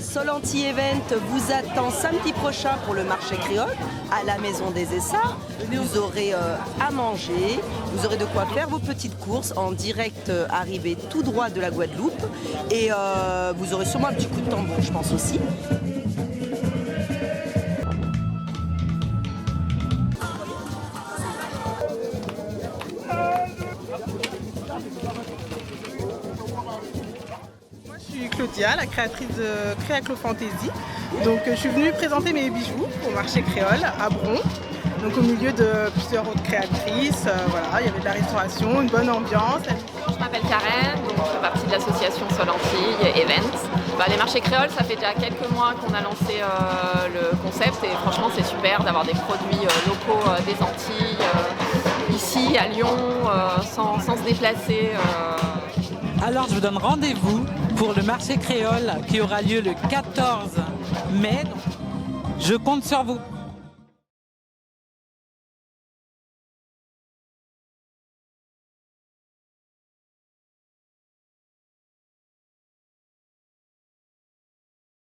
Solanti Event vous attend samedi prochain pour le marché créole à la Maison des Essarts. Vous aurez à manger, vous aurez de quoi faire vos petites courses en direct arrivé tout droit de la Guadeloupe. Et vous aurez sûrement un petit coup de tambour, je pense aussi. Je suis Claudia, la créatrice de Créaclo Fantasy. Donc je suis venue présenter mes bijoux au marché créole à Bron. Donc au milieu de plusieurs autres créatrices, voilà, il y avait de la restauration, une bonne ambiance. Je m'appelle Karen, donc je fais partie de l'association Solanti Events. Les marchés créoles, ça fait déjà quelques mois qu'on a lancé le concept et franchement c'est super d'avoir des produits locaux des Antilles, ici à Lyon, sans se déplacer. Alors je vous donne rendez-vous pour le marché créole qui aura lieu le 14 mai. Je compte sur vous.